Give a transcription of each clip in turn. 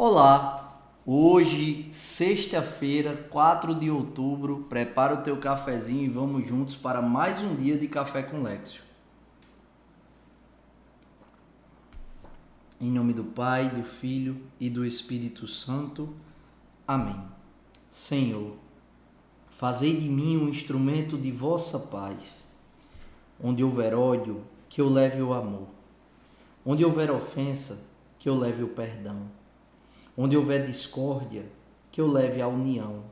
Olá, hoje, sexta-feira, 4 de outubro, prepara o teu cafezinho e vamos juntos para mais um dia de Café com Lexio. Em nome do Pai, do Filho e do Espírito Santo. Amém. Senhor, fazei de mim um instrumento de vossa paz. Onde houver ódio, que eu leve o amor. Onde houver ofensa, que eu leve o perdão. Onde houver discórdia, que eu leve a união.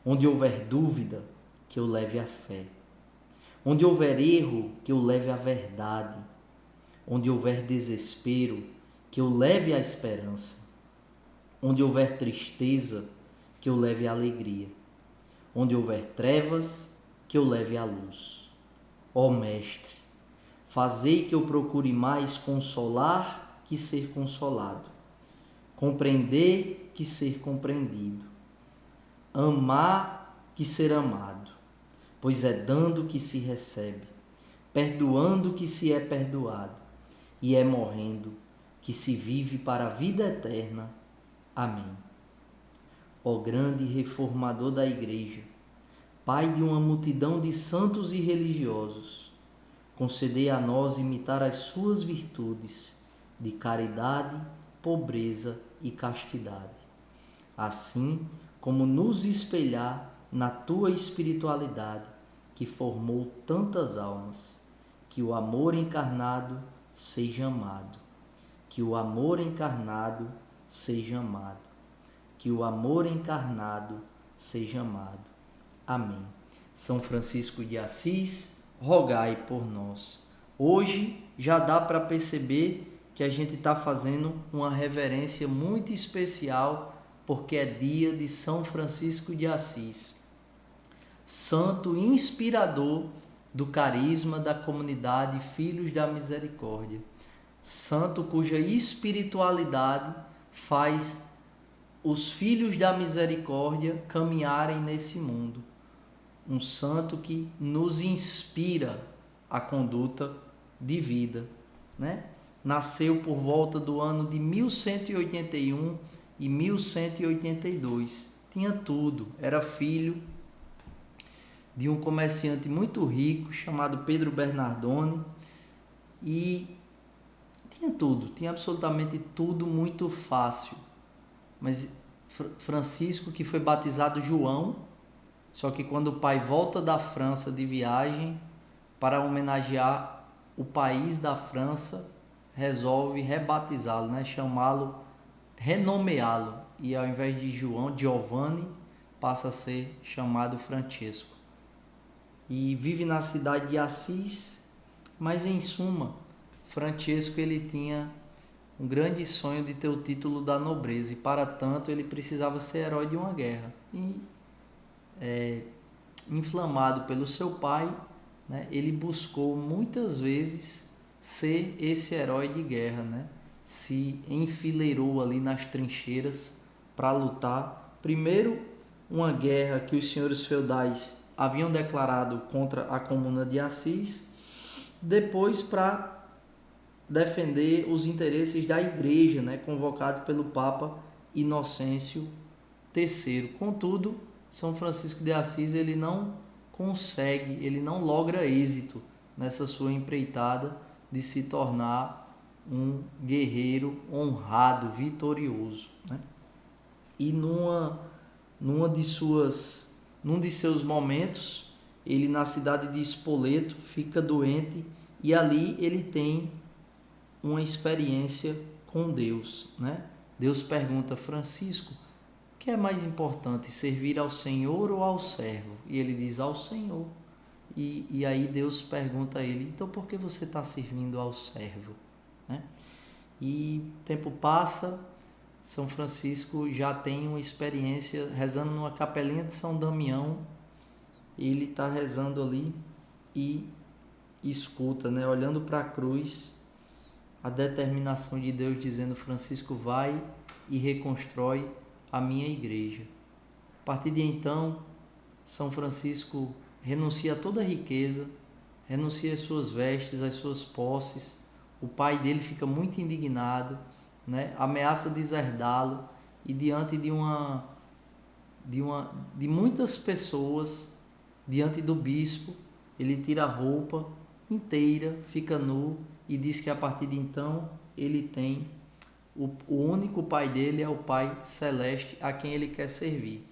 Onde houver dúvida, que eu leve a fé. Onde houver erro, que eu leve a verdade. Onde houver desespero, que eu leve a esperança. Onde houver tristeza, que eu leve a alegria. Onde houver trevas, que eu leve a luz. Ó Mestre, fazei que eu procure mais consolar que ser consolado, compreender que ser compreendido, amar que ser amado, pois é dando que se recebe, perdoando que se é perdoado, e é morrendo que se vive para a vida eterna. Amém. Ó grande reformador da Igreja, Pai de uma multidão de santos e religiosos, concedei a nós imitar as suas virtudes de caridade, pobreza e castidade, assim como nos espelhar na tua espiritualidade que formou tantas almas. Que o amor encarnado seja amado, que o amor encarnado seja amado, que o amor encarnado seja amado. Amém. São Francisco de Assis, rogai por nós. Hoje já dá para perceber que a gente está fazendo uma reverência muito especial, porque é dia de São Francisco de Assis, santo inspirador do carisma da comunidade Filhos da Misericórdia, santo cuja espiritualidade faz os Filhos da Misericórdia caminharem nesse mundo. Um santo que nos inspira a conduta de vida, né? Nasceu por volta do ano de 1181 e 1182. Tinha tudo, era filho de um comerciante muito rico chamado Pedro Bernardone e tinha tudo, tinha absolutamente tudo muito fácil. Mas Francisco, que foi batizado João, só que quando o pai volta da França de viagem para homenagear o país da França, resolve rebatizá-lo, né? Chamá-lo, renomeá-lo, e ao invés de João, Giovanni, passa a ser chamado Francesco. E vive na cidade de Assis, mas em suma, Francesco ele tinha um grande sonho de ter o título da nobreza, e para tanto ele precisava ser herói de uma guerra. E inflamado pelo seu pai, né, ele buscou muitas vezes ser esse herói de guerra, né? Se enfileirou ali nas trincheiras para lutar. Primeiro, uma guerra que os senhores feudais haviam declarado contra a Comuna de Assis, depois para defender os interesses da Igreja, né, convocado pelo Papa Inocêncio III. Contudo, São Francisco de Assis ele não consegue, ele não logra êxito nessa sua empreitada de se tornar um guerreiro honrado, vitorioso, né? E num de seus momentos, ele na cidade de Spoleto fica doente e ali ele tem uma experiência com Deus, né? Deus pergunta: Francisco, o que é mais importante, servir ao Senhor ou ao servo? E ele diz: ao Senhor. E aí Deus pergunta a ele: então por que você está servindo ao servo, né? E o tempo passa, São Francisco já tem uma experiência rezando numa capelinha de São Damião. Ele está rezando ali e escuta, né, olhando para a cruz, a determinação de Deus dizendo: Francisco, vai e reconstrói a minha igreja. A partir de então, São Francisco renuncia a toda a riqueza, renuncia às suas vestes, às suas posses. O pai dele fica muito indignado né, ameaça deserdá-lo, e diante de muitas pessoas, diante do bispo, ele tira a roupa inteira, fica nu e diz que a partir de então ele tem o único pai dele é o Pai Celeste a quem ele quer servir.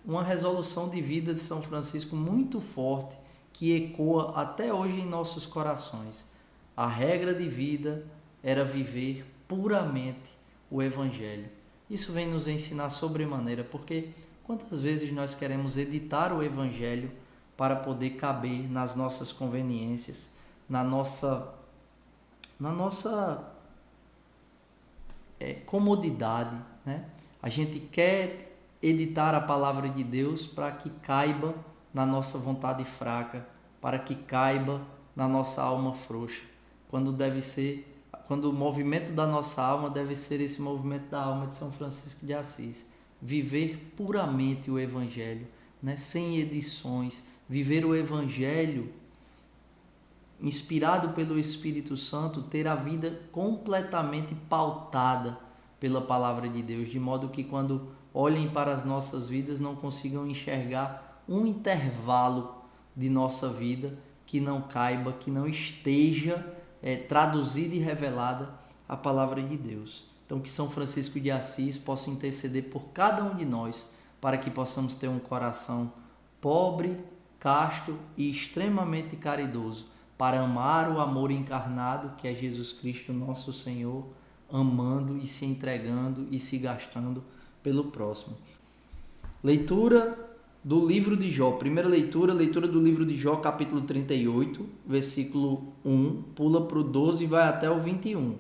Uma resolução de vida de São Francisco muito forte, que ecoa até hoje em nossos corações. A regra de vida era viver puramente o Evangelho. Isso vem nos ensinar sobremaneira, porque quantas vezes nós queremos editar o Evangelho para poder caber nas nossas conveniências, na nossa comodidade, né? A gente quer editar a palavra de Deus para que caiba na nossa vontade fraca, para que caiba na nossa alma frouxa, quando o movimento da nossa alma deve ser esse movimento da alma de São Francisco de Assis, viver puramente o Evangelho, né? Sem edições, viver o Evangelho inspirado pelo Espírito Santo, ter a vida completamente pautada pela palavra de Deus, de modo que quando olhem para as nossas vidas não consigam enxergar um intervalo de nossa vida que não caiba, que não esteja traduzida e revelada a palavra de Deus. Então que São Francisco de Assis possa interceder por cada um de nós, para que possamos ter um coração pobre, casto e extremamente caridoso, para amar o amor encarnado que é Jesus Cristo nosso Senhor, amando e se entregando e se gastando pelo próximo. Leitura do livro de Jó. Primeira leitura do livro de Jó, capítulo 38, versículo 1, pula para o 12 e vai até o 21.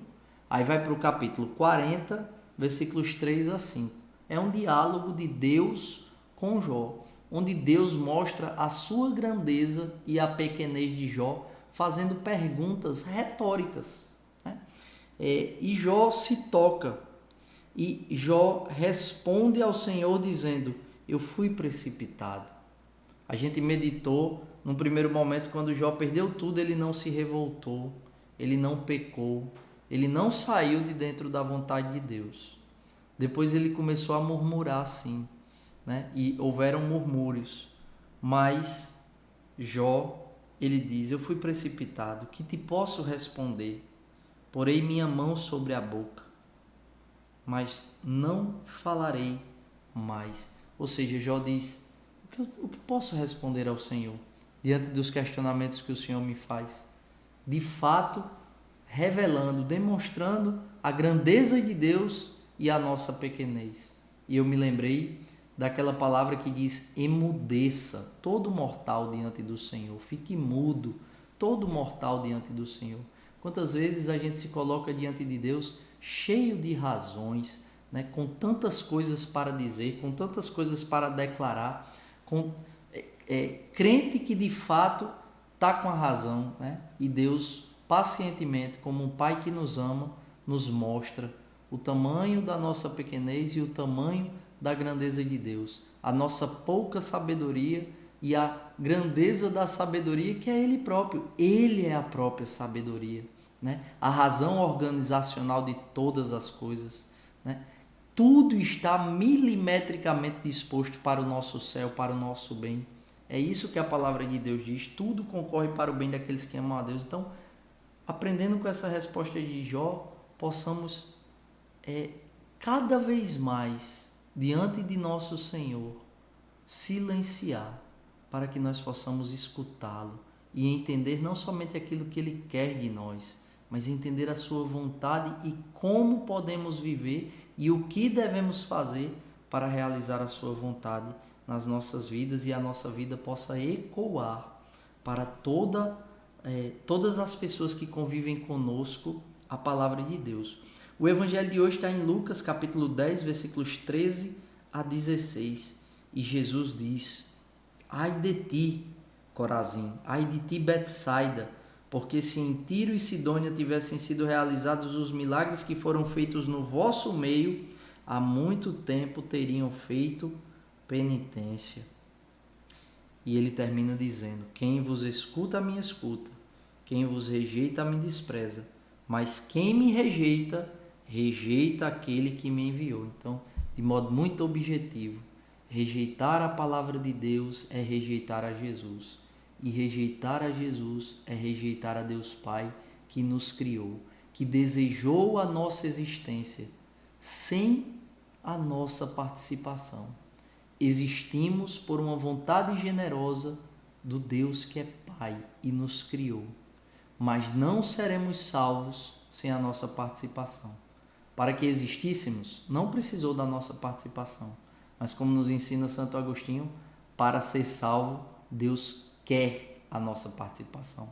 Aí vai para o capítulo 40, versículos 3 a 5. É um diálogo de Deus com Jó, onde Deus mostra a sua grandeza e a pequenez de Jó, fazendo perguntas retóricas, né? E Jó se toca, e Jó responde ao Senhor dizendo: eu fui precipitado. A gente meditou no primeiro momento, quando Jó perdeu tudo, ele não se revoltou, ele não pecou, ele não saiu de dentro da vontade de Deus. Depois ele começou a murmurar sim, né? E houveram murmúrios, mas Jó, ele diz: eu fui precipitado, que te posso responder? Porei minha mão sobre a boca, mas não falarei mais. Ou seja, Jó diz: o que posso responder ao Senhor diante dos questionamentos que o Senhor me faz? De fato, revelando, demonstrando a grandeza de Deus e a nossa pequenez. E eu me lembrei daquela palavra que diz: emudeça todo mortal diante do Senhor, fique mudo todo mortal diante do Senhor. Quantas vezes a gente se coloca diante de Deus cheio de razões, né? Com tantas coisas para dizer, com tantas coisas para declarar, crente que de fato está com a razão, né? E Deus pacientemente, como um pai que nos ama, nos mostra o tamanho da nossa pequenez e o tamanho da grandeza de Deus, a nossa pouca sabedoria e a grandeza da sabedoria que é Ele próprio. Ele é a própria sabedoria, né? A razão organizacional de todas as coisas, né? Tudo está milimetricamente disposto para o nosso céu, para o nosso bem. É isso que a palavra de Deus diz: tudo concorre para o bem daqueles que amam a Deus. Então, aprendendo com essa resposta de Jó, possamos cada vez mais, diante de nosso Senhor, silenciar, para que nós possamos escutá-lo e entender não somente aquilo que Ele quer de nós, mas entender a sua vontade e como podemos viver e o que devemos fazer para realizar a sua vontade nas nossas vidas, e a nossa vida possa ecoar para todas as pessoas que convivem conosco a palavra de Deus. O evangelho de hoje está em Lucas capítulo 10, versículos 13 a 16, e Jesus diz: ai de ti, Corazim, ai de ti, Betsaida, porque se em Tiro e Sidônia tivessem sido realizados os milagres que foram feitos no vosso meio, há muito tempo teriam feito penitência. E ele termina dizendo: quem vos escuta, me escuta, quem vos rejeita, me despreza, mas quem me rejeita rejeita aquele que me enviou. Então, de modo muito objetivo, rejeitar a palavra de Deus é rejeitar a Jesus. E rejeitar a Jesus é rejeitar a Deus Pai, que nos criou, que desejou a nossa existência sem a nossa participação. Existimos por uma vontade generosa do Deus que é Pai e nos criou, mas não seremos salvos sem a nossa participação. Para que existíssemos, não precisou da nossa participação, mas como nos ensina Santo Agostinho, para ser salvo, Deus quer a nossa participação.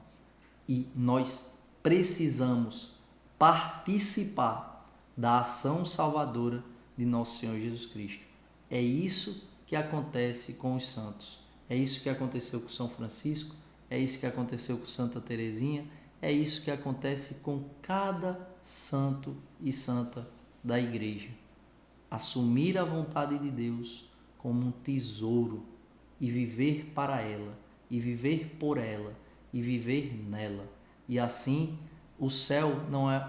E nós precisamos participar da ação salvadora de nosso Senhor Jesus Cristo. É isso que acontece com os santos. É isso que aconteceu com São Francisco, é isso que aconteceu com Santa Teresinha, é isso que acontece com cada santo e santa da Igreja. Assumir a vontade de Deus como um tesouro e viver para ela, e viver por ela, e viver nela. E assim o céu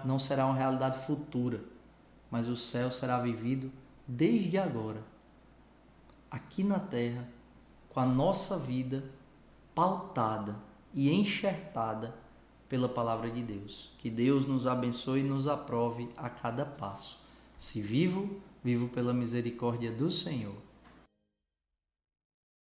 não será uma realidade futura, mas o céu será vivido desde agora, aqui na terra, com a nossa vida pautada e enxertada pela palavra de Deus. Que Deus nos abençoe e nos aprove a cada passo. Se vivo, vivo pela misericórdia do Senhor.